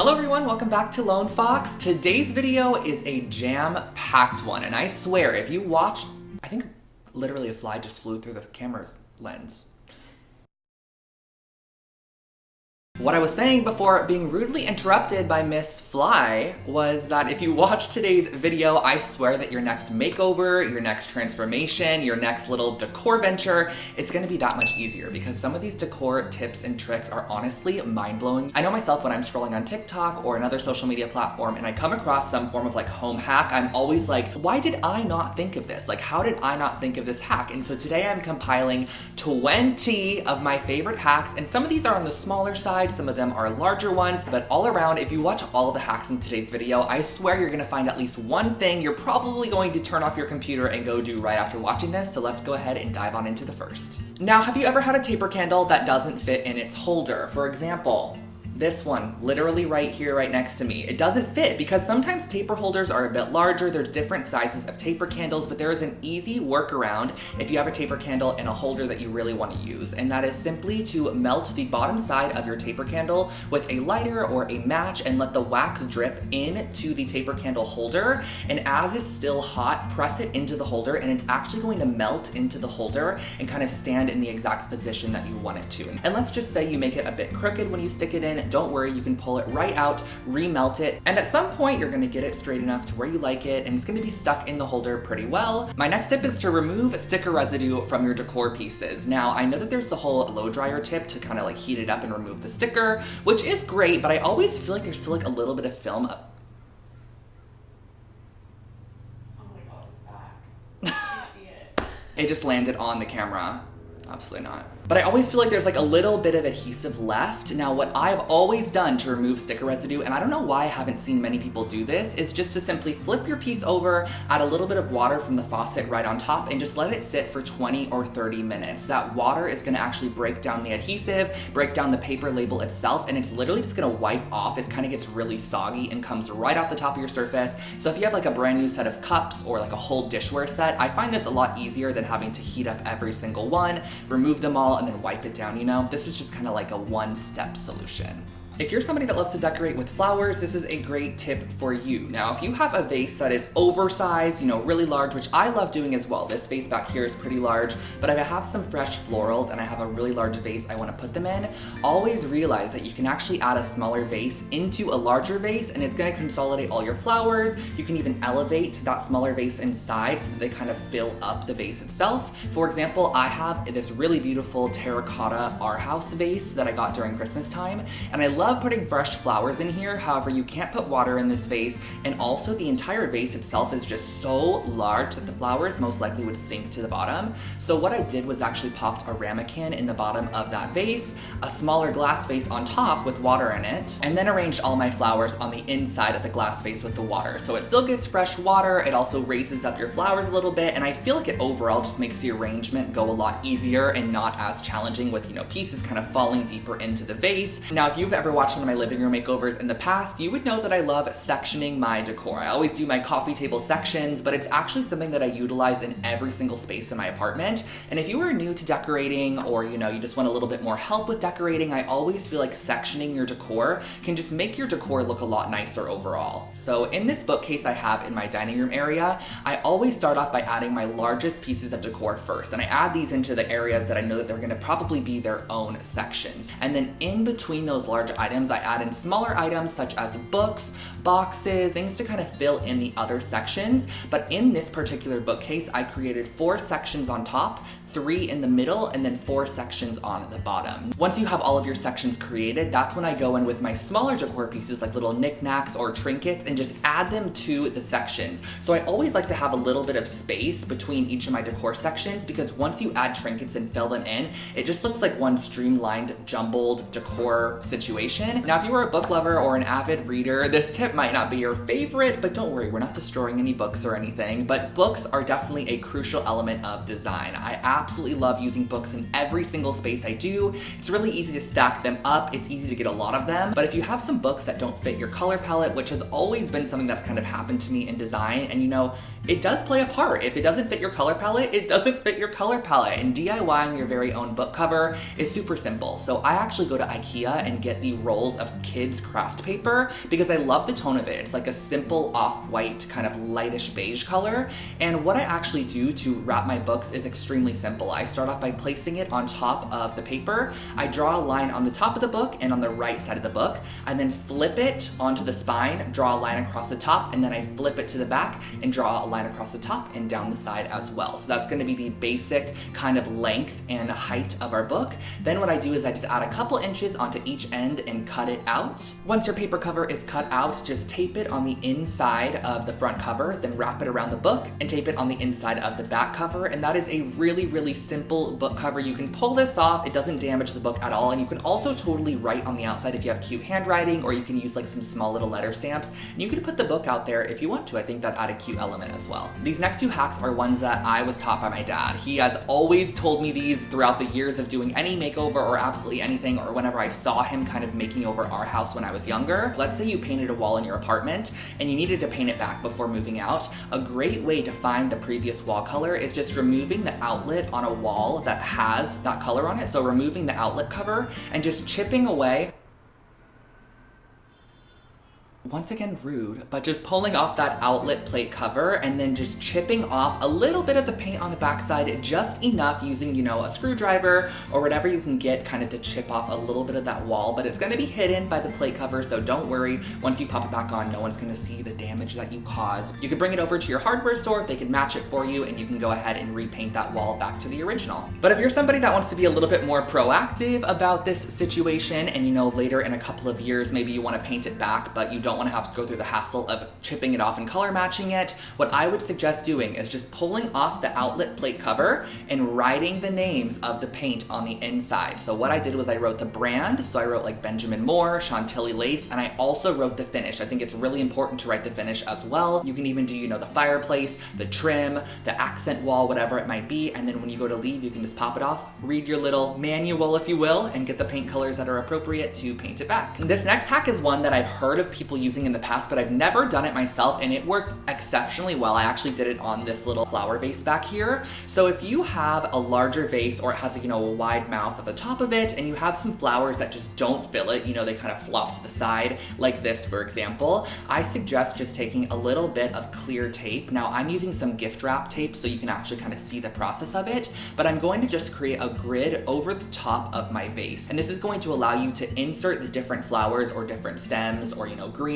Hello everyone, welcome back to Lone Fox. Today's video is a jam-packed one, and I swear, if you watch, I think literally a fly just flew through the camera's lens. What I was saying before being rudely interrupted by Miss Fly was that if you watch today's video, I swear that your next makeover, your next transformation, your next little decor venture, it's gonna be that much easier because some of these decor tips and tricks are honestly mind-blowing. I know myself when I'm scrolling on TikTok or another social media platform and I come across some form of like home hack, I'm always like, why did I not think of this? Like, how did I not think of this hack? And so today I'm compiling 20 of my favorite hacks, and some of these are on the smaller side, some of them are larger ones, but all around, if you watch all of the hacks in today's video, I swear you're gonna find at least one thing you're probably going to turn off your computer and go do right after watching this. So let's go ahead and dive on into the first. Now, have you ever had a taper candle that doesn't fit in its holder? For example, this one, literally right here, right next to me. It doesn't fit because sometimes taper holders are a bit larger. There's different sizes of taper candles, but there is an easy workaround if you have a taper candle in a holder that you really want to use. And that is simply to melt the bottom side of your taper candle with a lighter or a match and let the wax drip into the taper candle holder. And as it's still hot, press it into the holder and it's actually going to melt into the holder and kind of stand in the exact position that you want it to. And let's just say you make it a bit crooked when you stick it in. Don't worry, you can pull it right out, remelt it, and at some point you're gonna get it straight enough to where you like it, and it's gonna be stuck in the holder pretty well. My next tip is to remove sticker residue from your decor pieces. Now, I know that there's the whole blow dryer tip to kind of like heat it up and remove the sticker, which is great, but I always feel like there's still like a little bit of film up. Oh my god, it's back. I can see it. It just landed on the camera. Absolutely not. But I always feel like there's like a little bit of adhesive left. Now, what I've always done to remove sticker residue, and I don't know why I haven't seen many people do this, is just to simply flip your piece over, add a little bit of water from the faucet right on top, and just let it sit for 20 or 30 minutes. That water is gonna actually break down the adhesive, break down the paper label itself, and it's literally just gonna wipe off. It kind of gets really soggy and comes right off the top of your surface. So if you have like a brand new set of cups or like a whole dishware set, I find this a lot easier than having to heat up every single one, remove them all, and then wipe it down, you know? This is just kind of like a one-step solution. If you're somebody that loves to decorate with flowers, this is a great tip for you. Now, if you have a vase that is oversized, you know, really large, which I love doing as well. This vase back here is pretty large, but if I have some fresh florals and I have a really large vase I want to put them in, always realize that you can actually add a smaller vase into a larger vase and it's going to consolidate all your flowers. You can even elevate that smaller vase inside so that they kind of fill up the vase itself. For example, I have this really beautiful terracotta Our House vase that I got during Christmas time, and I love putting fresh flowers in here. However, you can't put water in this vase, and also the entire vase itself is just so large that the flowers most likely would sink to the bottom. So what I did was actually popped a ramekin in the bottom of that vase, a smaller glass vase on top with water in it, and then arranged all my flowers on the inside of the glass vase with the water. So it still gets fresh water, it also raises up your flowers a little bit, and I feel like it overall just makes the arrangement go a lot easier and not as challenging with, you know, pieces kind of falling deeper into the vase. Now, if you've ever watched one of my living room makeovers in the past, you would know that I love sectioning my decor. I always do my coffee table sections, but it's actually something that I utilize in every single space in my apartment. And if you are new to decorating, or you know, you just want a little bit more help with decorating, I always feel like sectioning your decor can just make your decor look a lot nicer overall. So in this bookcase I have in my dining room area, I always start off by adding my largest pieces of decor first. And I add these into the areas that I know that they're gonna probably be their own sections. And then in between those large items, I add in smaller items such as books, boxes, things to kind of fill in the other sections. But in this particular bookcase, I created 4 sections on top, 3 in the middle, and then 4 sections on the bottom. Once you have all of your sections created, that's when I go in with my smaller decor pieces like little knickknacks or trinkets and just add them to the sections. So I always like to have a little bit of space between each of my decor sections because once you add trinkets and fill them in, it just looks like one streamlined, jumbled decor situation. Now, if you are a book lover or an avid reader, this tip might not be your favorite, but don't worry, we're not destroying any books or anything, but books are definitely a crucial element of design. I absolutely love using books in every single space I do. It's really easy to stack them up. It's easy to get a lot of them. But if you have some books that don't fit your color palette, which has always been something that's kind of happened to me in design, and you know, it does play a part. If it doesn't fit your color palette, it doesn't fit your color palette. And DIYing your very own book cover is super simple. So I actually go to IKEA and get the rolls of kids craft paper because I love the tone of it. It's like a simple off-white kind of lightish beige color. And what I actually do to wrap my books is extremely simple. I start off by placing it on top of the paper. I draw a line on the top of the book and on the right side of the book. I then flip it onto the spine, draw a line across the top, and then I flip it to the back and draw a line across the top and down the side as well. So that's going to be the basic kind of length and height of our book. Then what I do is I just add a couple inches onto each end and cut it out. Once your paper cover is cut out, just tape it on the inside of the front cover, then wrap it around the book and tape it on the inside of the back cover. And that is a really, really simple book cover. You can pull this off. It doesn't damage the book at all. And you can also totally write on the outside if you have cute handwriting, or you can use like some small little letter stamps. And you can put the book out there if you want to. I think that add a cute element as well. These next two hacks are ones that I was taught by my dad. He has always told me these throughout the years of doing any makeover or absolutely anything, or whenever I saw him kind of making over our house when I was younger. Let's say you painted a wall in your apartment and you needed to paint it back before moving out. A great way to find the previous wall color is just removing the outlet on a wall that has that color on it. So removing the outlet cover and just chipping away. Once again, rude, but just pulling off that outlet plate cover and then just chipping off a little bit of the paint on the backside, just enough using, you know, a screwdriver or whatever you can get kind of to chip off a little bit of that wall, but it's gonna be hidden by the plate cover, so don't worry. Once you pop it back on, no one's gonna see the damage that you caused. You can bring it over to your hardware store, they can match it for you, and you can go ahead and repaint that wall back to the original. But if you're somebody that wants to be a little bit more proactive about this situation, and you know, later in a couple of years, maybe you wanna paint it back, but you don't want to have to go through the hassle of chipping it off and color matching it, what I would suggest doing is just pulling off the outlet plate cover and writing the names of the paint on the inside. So what I did was I wrote the brand, so I wrote like Benjamin Moore, Chantilly Lace, and I also wrote the finish. I think it's really important to write the finish as well. You can even do, you know, the fireplace, the trim, the accent wall, whatever it might be, and then when you go to leave, you can just pop it off, read your little manual, if you will, and get the paint colors that are appropriate to paint it back. This next hack is one that I've heard of people using in the past, but I've never done it myself, and it worked exceptionally well. I actually did it on this little flower vase back here. So if you have a larger vase, or it has, you know, a wide mouth at the top of it, and you have some flowers that just don't fill it, you know, they kind of flop to the side, like this, for example, I suggest just taking a little bit of clear tape. Now, I'm using some gift wrap tape so you can actually kind of see the process of it, but I'm going to just create a grid over the top of my vase. And this is going to allow you to insert the different flowers or different stems or, you know, greenery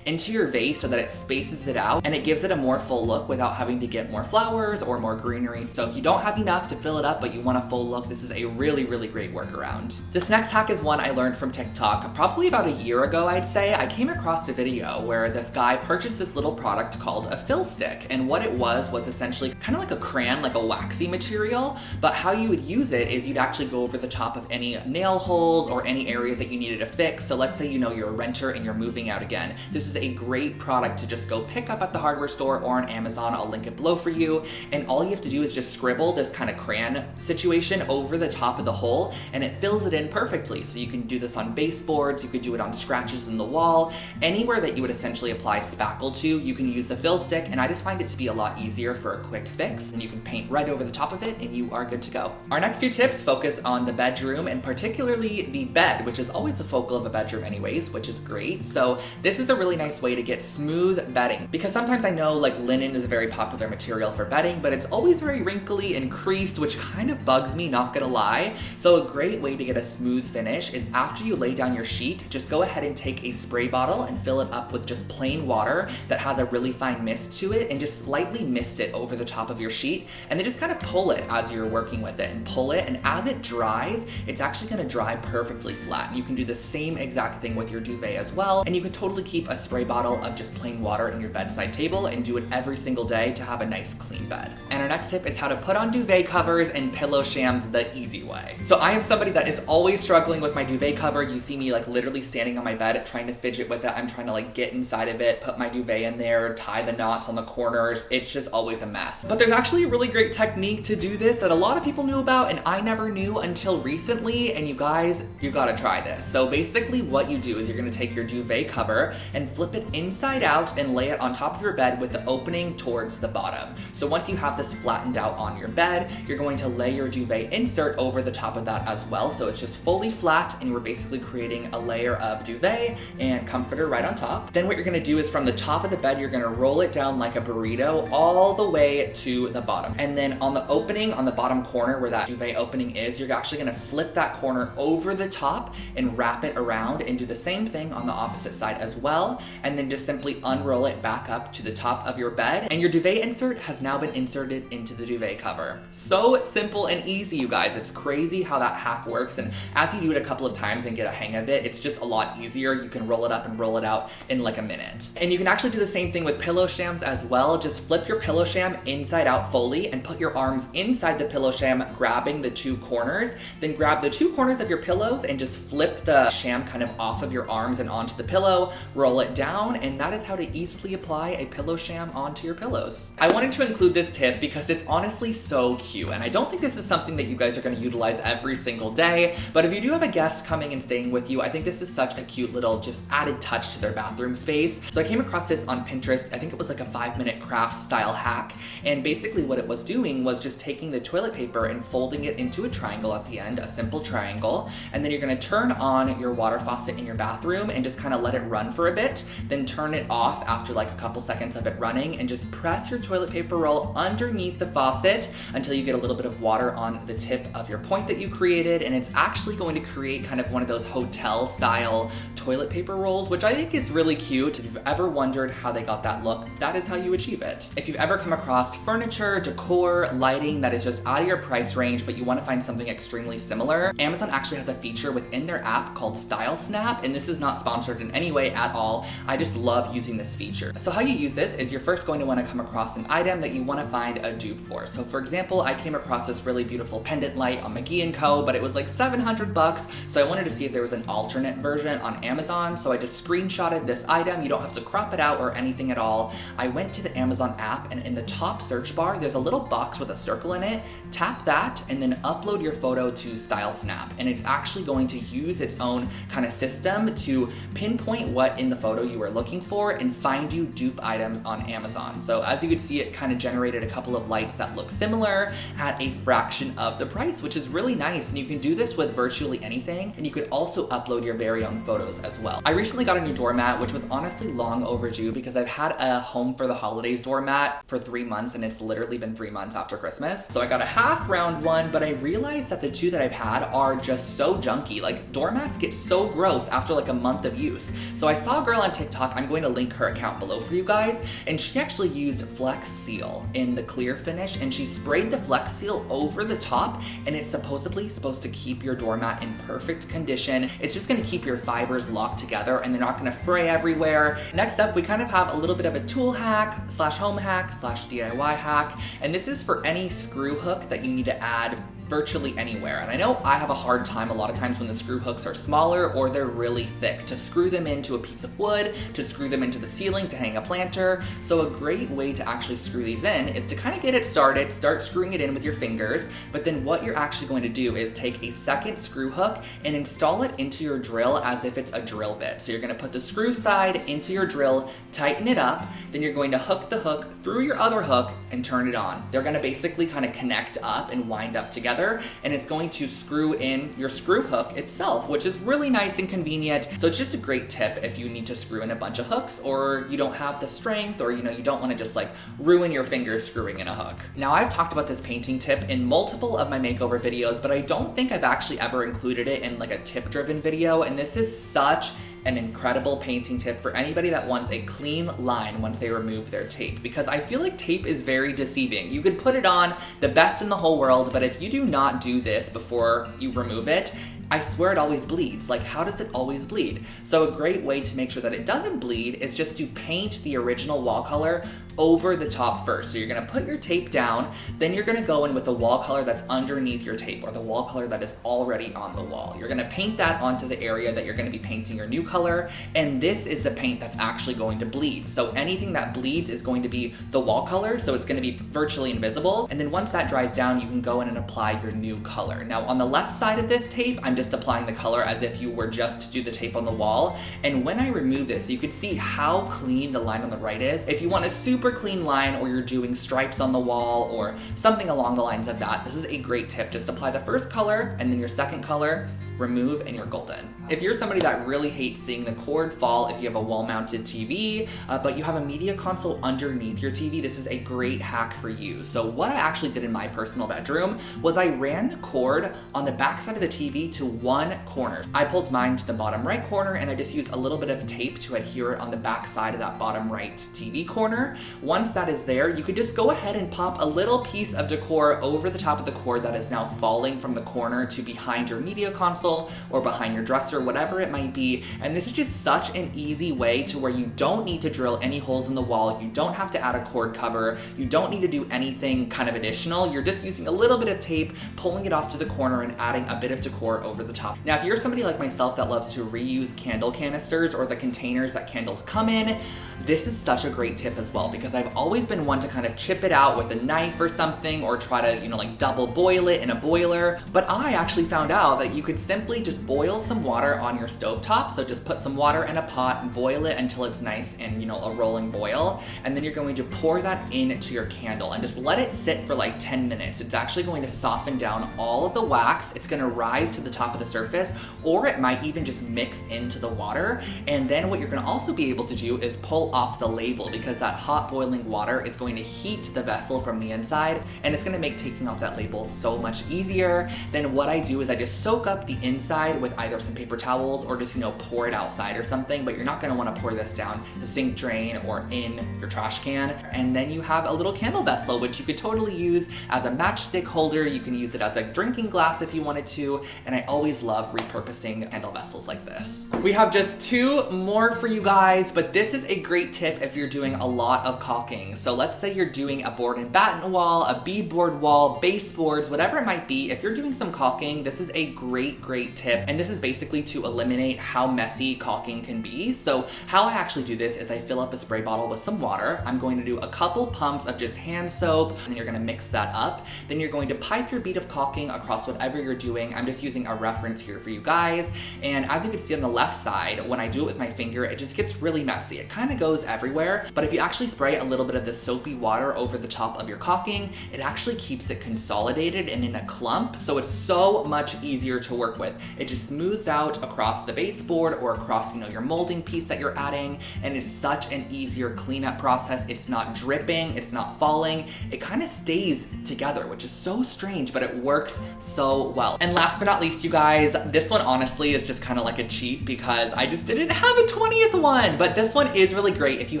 into your vase so that it spaces it out and it gives it a more full look without having to get more flowers or more greenery. So if you don't have enough to fill it up but you want a full look, this is a really, really great workaround. This next hack is one I learned from TikTok probably about a year ago, I'd say. I came across a video where this guy purchased this little product called a fill stick, and what it was essentially kind of like a crayon, like a waxy material, but how you would use it is you'd actually go over the top of any nail holes or any areas that you needed to fix. So let's say, you know, you're a renter and you're moving out again. This is a great product to just go pick up at the hardware store or on Amazon. I'll link it below for you. And all you have to do is just scribble this kind of crayon situation over the top of the hole, and it fills it in perfectly. So you can do this on baseboards, you could do it on scratches in the wall, anywhere that you would essentially apply spackle to, you can use the fill stick, and I just find it to be a lot easier for a quick fix. And you can paint right over the top of it and you are good to go. Our next two tips focus on the bedroom, and particularly the bed, which is always the focal of a bedroom anyways, which is great. So this is a really nice way to get smooth bedding, because sometimes I know like linen is a very popular material for bedding, but it's always very wrinkly and creased, which kind of bugs me, not gonna lie. So a great way to get a smooth finish is after you lay down your sheet, just go ahead and take a spray bottle and fill it up with just plain water that has a really fine mist to it, and just slightly mist it over the top of your sheet, and then just kind of pull it as you're working with it, and pull it, and as it dries, it's actually gonna dry perfectly flat. You can do the same exact thing with your duvet as well, and you can totally keep a spray bottle of just plain water in your bedside table and do it every single day to have a nice clean bed. And our next tip is how to put on duvet covers and pillow shams the easy way. So I am somebody that is always struggling with my duvet cover. You see me like literally standing on my bed trying to fidget with it. I'm trying to like get inside of it, put my duvet in there, tie the knots on the corners. It's just always a mess. But there's actually a really great technique to do this that a lot of people knew about and I never knew until recently, and you guys, you gotta try this. So basically what you do is you're gonna take your duvet cover and flip it inside out and lay it on top of your bed with the opening towards the bottom. So once you have this flattened out on your bed, you're going to lay your duvet insert over the top of that as well. So it's just fully flat and you're basically creating a layer of duvet and comforter right on top. Then what you're gonna do is from the top of the bed, you're gonna roll it down like a burrito all the way to the bottom. And then on the opening, on the bottom corner where that duvet opening is, you're actually gonna flip that corner over the top and wrap it around and do the same thing on the opposite side as well. And then just simply unroll it back up to the top of your bed. And your duvet insert has now been inserted into the duvet cover. So simple and easy, you guys. It's crazy how that hack works. And as you do it a couple of times and get a hang of it, it's just a lot easier. You can roll it up and roll it out in like a minute. And you can actually do the same thing with pillow shams as well. Just flip your pillow sham inside out fully and put your arms inside the pillow sham, grabbing the two corners. Then grab the two corners of your pillows and just flip the sham kind of off of your arms and onto the pillow, roll it down, and that is how to easily apply a pillow sham onto your pillows. I wanted to include this tip because it's honestly so cute, and I don't think this is something that you guys are going to utilize every single day, but if you do have a guest coming and staying with you, I think this is such a cute little just added touch to their bathroom space. So I came across this on Pinterest. I think it was like a 5-minute craft style hack, and basically what it was doing was just taking the toilet paper and folding it into a triangle at the end, a simple triangle, and then you're going to turn on your water faucet in your bathroom and just kind of let it run for a bit, then turn it off after like a couple seconds of it running and just press your toilet paper roll underneath the faucet until you get a little bit of water on the tip of your point that you created, and it's actually going to create kind of one of those hotel style toilet paper rolls, which I think is really cute. If you've ever wondered how they got that look, that is how you achieve it. If you've ever come across furniture, decor, lighting that is just out of your price range, but you want to find something extremely similar, Amazon actually has a feature within their app called Style Snap, and this is not sponsored in any way at all. I just love using this feature. So how you use this is you're first going to want to come across an item that you want to find a dupe for. So for example, I came across this really beautiful pendant light on McGee & Co, but it was like $700, so I wanted to see if there was an alternate version on Amazon, so I just screenshotted this item. You don't have to crop it out or anything at all. I went to the Amazon app, and in the top search bar, there's a little box with a circle in it. Tap that, and then upload your photo to Style Snap, and it's actually going to use its own kind of system to pinpoint what in the photo you are looking for and find you dupe items on Amazon. So as you can see, it kind of generated a couple of lights that look similar at a fraction of the price, which is really nice. And you can do this with virtually anything, and you could also upload your very own photos as well. I recently got a new doormat, which was honestly long overdue because I've had a home for the holidays doormat for 3 months, and it's literally been 3 months after Christmas. So I got a half round one, but I realized that the two that I've had are just so junky. Like, doormats get so gross after like a month of use. So I saw a girl on TikTok, I'm going to link her account below for you guys, and she actually used Flex Seal in the clear finish, and she sprayed the Flex Seal over the top, and it's supposedly supposed to keep your doormat in perfect condition. It's just gonna keep your fibers locked together and they're not gonna fray everywhere. Next up, we kind of have a little bit of a tool hack slash home hack slash DIY hack, and this is for any screw hook that you need to add virtually anywhere. And I know I have a hard time a lot of times when the screw hooks are smaller or they're really thick to screw them into a piece of wood, to screw them into the ceiling, to hang a planter. So a great way to actually screw these in is to kind of get it started, start screwing it in with your fingers, but then what you're actually going to do is take a second screw hook and install it into your drill as if it's a drill bit. So you're going to put the screw side into your drill, tighten it up, then you're going to hook the hook through your other hook and turn it on. They're going to basically kind of connect up and wind up together, and it's going to screw in your screw hook itself, which is really nice and convenient. So it's just a great tip if you need to screw in a bunch of hooks, or you don't have the strength, or you don't want to just like ruin your fingers screwing in a hook. Now, I've talked about this painting tip in multiple of my makeover videos, but I don't think I've actually ever included it in like a tip-driven video, and this is such an incredible painting tip for anybody that wants a clean line once they remove their tape, because I feel like tape is very deceiving. You could put it on the best in the whole world, but if you do not do this before you remove it, I swear it always bleeds. Like, how does it always bleed? So a great way to make sure that it doesn't bleed is just to paint the original wall color over the top first. So you're gonna put your tape down, then you're gonna go in with the wall color that's underneath your tape, or the wall color that is already on the wall. You're gonna paint that onto the area that you're gonna be painting your new color, and this is the paint that's actually going to bleed. So anything that bleeds is going to be the wall color, so it's gonna be virtually invisible. And then once that dries down, you can go in and apply your new color. Now on the left side of this tape, I'm just applying the color as if you were just to do the tape on the wall. And when I remove this, you could see how clean the line on the right is. If you want a super clean line, or you're doing stripes on the wall or something along the lines of that, this is a great tip. Just apply the first color and then your second color, remove, and you're golden. If you're somebody that really hates seeing the cord fall if you have a wall-mounted TV, but you have a media console underneath your TV, this is a great hack for you. So what I actually did in my personal bedroom was I ran the cord on the back side of the TV to one corner. I pulled mine to the bottom right corner, and I just used a little bit of tape to adhere it on the back side of that bottom right TV corner. Once that is there, you could just go ahead and pop a little piece of decor over the top of the cord that is now falling from the corner to behind your media console or behind your dresser, whatever it might be. And this is just such an easy way to where you don't need to drill any holes in the wall. You don't have to add a cord cover. You don't need to do anything kind of additional. You're just using a little bit of tape, pulling it off to the corner, and adding a bit of decor over the top. Now, if you're somebody like myself that loves to reuse candle canisters or the containers that candles come in, this is such a great tip as well, because I've always been one to kind of chip it out with a knife or something, or try to, like double boil it in a boiler. But I actually found out that you could simply just boil some water on your stovetop. So just put some water in a pot and boil it until it's nice and, a rolling boil. And then you're going to pour that into your candle and just let it sit for like 10 minutes. It's actually going to soften down all of the wax. It's going to rise to the top of the surface, or it might even just mix into the water. And then what you're going to also be able to do is pull off the label, because that hot boiling water is going to heat the vessel from the inside, and it's going to make taking off that label so much easier. Then what I do is I just soak up the inside with either some paper towels or just pour it outside or something, but you're not going to want to pour this down the sink drain or in your trash can. And then you have a little candle vessel, which you could totally use as a matchstick holder. You can use it as a drinking glass if you wanted to, and I always love repurposing candle vessels like this. We have just two more for you guys, but this is a great tip if you're doing a lot of caulking. So let's say you're doing a board and batten wall, a beadboard wall, baseboards, whatever it might be. If you're doing some caulking, this is a great tip. And this is basically to eliminate how messy caulking can be. So how I actually do this is I fill up a spray bottle with some water. I'm going to do a couple pumps of just hand soap, and you're going to mix that up. Then you're going to pipe your bead of caulking across whatever you're doing. I'm just using a reference here for you guys. And as you can see on the left side, when I do it with my finger, it just gets really messy. It kind of goes everywhere. But if you actually spray a little bit of the soapy water over the top of your caulking, it actually keeps it consolidated and in a clump. So it's so much easier to work with. It just smooths out across the baseboard or across, your molding piece that you're adding. And it's such an easier cleanup process. It's not dripping, it's not falling. It kind of stays together, which is so strange, but it works so well. And last but not least, you guys, this one honestly is just kind of like a cheat because I just didn't have a 20th one, but this one is really great. If you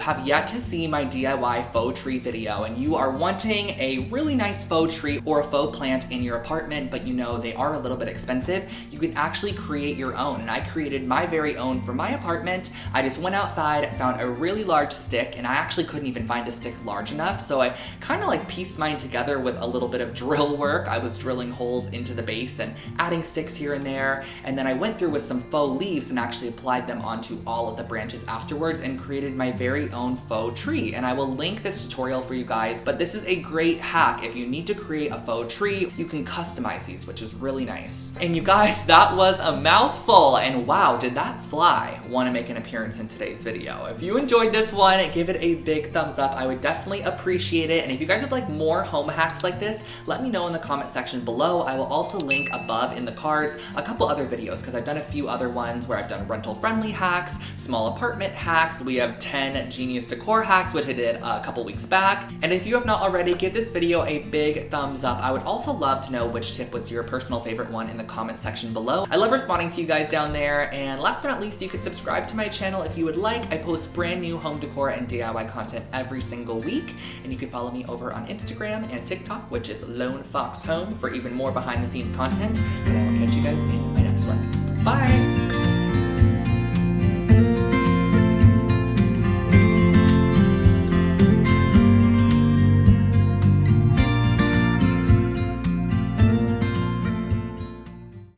have yet to see my DIY faux tree video and you are wanting a really nice faux tree or a faux plant in your apartment, but they are a little bit expensive, you can actually create your own. And I created my very own for my apartment. I just went outside, found a really large stick, and I actually couldn't even find a stick large enough. So I kind of pieced mine together with a little bit of drill work. I was drilling holes into the base and adding sticks here and there. And then I went through with some faux leaves and actually applied them onto all of the branches afterwards and created my very own faux tree. And I will link this tutorial for you guys, but this is a great hack. If you need to create a faux tree, you can customize these, which is really nice. And you guys, that was a mouthful, and wow, did that fly want to make an appearance in today's video. If you enjoyed this one, give it a big thumbs up. I would definitely appreciate it. And if you guys would like more home hacks like this, let me know in the comment section below. I will also link above in the cards a couple other videos, because I've done a few other ones where I've done rental friendly hacks, small apartment hacks. We have 10 genius decor hacks, which I did a couple weeks back. And if you have not already, give this video a big thumbs up. I would also love to know which tip was your personal favorite one in the comment section below. I love responding to you guys down there. And last but not least, you could subscribe to my channel if you would like. I post brand new home decor and DIY content every single week. And you can follow me over on Instagram and TikTok, which is Lone Fox Home, for even more behind the scenes content. And I will catch you guys in my next one. Bye!